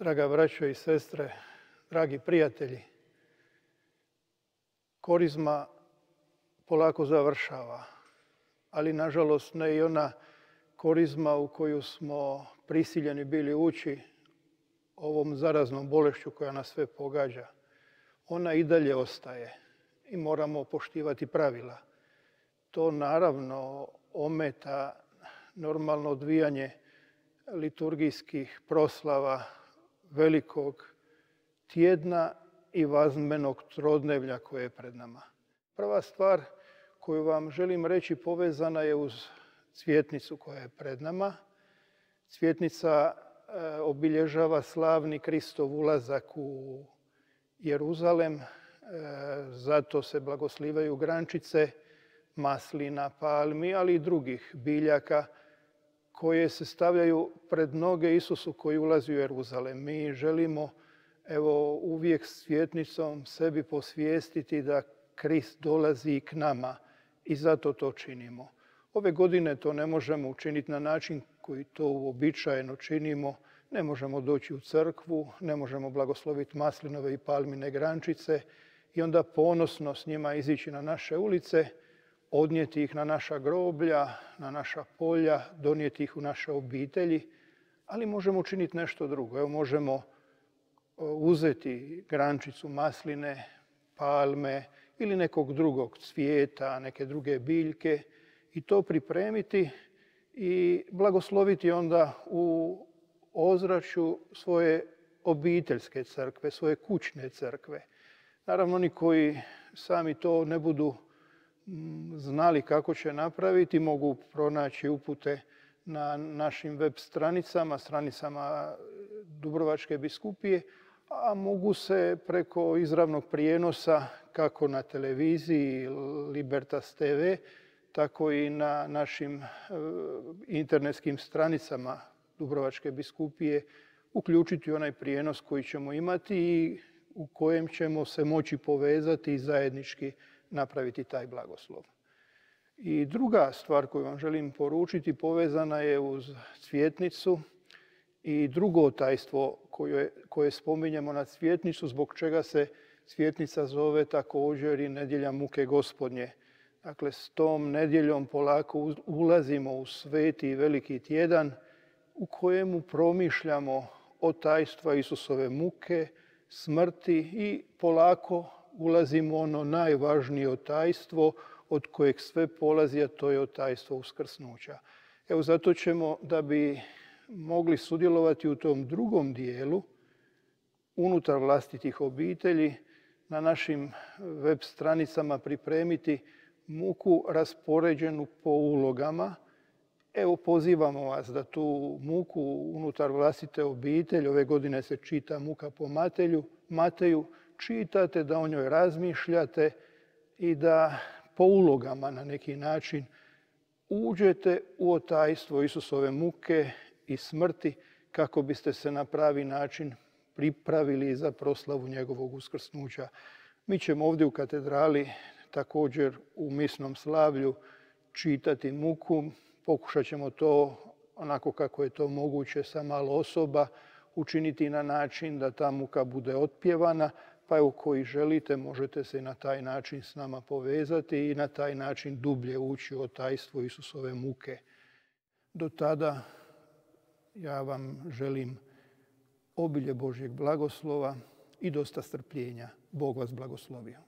Draga braćo i sestre, dragi prijatelji, korizma polako završava, ali nažalost ne i ona korizma u koju smo prisiljeni bili ući ovom zaraznom bolešću koja nas sve pogađa. Ona i dalje ostaje i moramo poštivati pravila. To naravno ometa normalno odvijanje liturgijskih proslava velikog tjedna i vazmenog trodnevlja koje je pred nama. Prva stvar koju vam želim reći povezana je uz cvjetnicu koja je pred nama. Cvjetnica obilježava slavni Kristov ulazak u Jeruzalem, zato se blagoslivaju grančice, maslina, palmi, ali i drugih biljaka koje se stavljaju pred noge Isusu koji ulazi u Jeruzalem. Mi želimo uvijek s cvjetnicom sebi posvijestiti da Krist dolazi k nama i zato to činimo. Ove godine to ne možemo učiniti na način koji to uobičajeno činimo. Ne možemo doći u crkvu, ne možemo blagosloviti maslinove i palmine grančice i onda ponosno s njima izići na naše ulice, odnijeti ih na naša groblja, na naša polja, donijeti ih u naše obitelji, ali možemo učiniti nešto drugo. Evo možemo uzeti grančicu masline, palme ili nekog drugog cvijeta, neke druge biljke i to pripremiti i blagosloviti onda u ozračju svoje obiteljske crkve, svoje kućne crkve. Naravno, oni koji sami to ne budu znali kako će napraviti, mogu pronaći upute na našim web stranicama Dubrovačke biskupije, a mogu se preko izravnog prijenosa kako na televiziji Libertas TV, tako i na našim internetskim stranicama Dubrovačke biskupije uključiti onaj prijenos koji ćemo imati i u kojem ćemo se moći povezati i zajednički napraviti taj blagoslov. I druga stvar koju vam želim poručiti povezana je uz cvjetnicu i drugo tajstvo koje spominjemo na cvjetnicu, zbog čega se cvjetnica zove također i nedjelja muke Gospodnje. Dakle, s tom nedjeljom polako ulazimo u sveti i veliki tjedan u kojemu promišljamo o tajstva Isusove muke, smrti i polako ulazimo u ono najvažnije tajstvo od kojeg sve polazi, a to je tajstvo uskrsnuća. Evo zato ćemo, da bi mogli sudjelovati u tom drugom dijelu, unutar vlastitih obitelji, na našim web stranicama pripremiti muku raspoređenu po ulogama. Evo, pozivamo vas da tu muku unutar vlastite obitelji, ove godine se čita muka po Mateju, čitate, da o njoj razmišljate i da po ulogama na neki način uđete u tajstvo Isusove muke i smrti kako biste se na pravi način pripravili za proslavu njegovog uskrsnuća. Mi ćemo ovdje u katedrali također u misnom slavlju čitati muku. Pokušat ćemo to onako kako je to moguće sa malo osoba učiniti na način da ta muka bude otpjevana, pa evo koji želite možete se i na taj način s nama povezati i na taj način dublje ući u tajstvo Isusove muke. Do tada ja vam želim obilje Božjeg blagoslova i dosta strpljenja. Bog vas blagoslovio.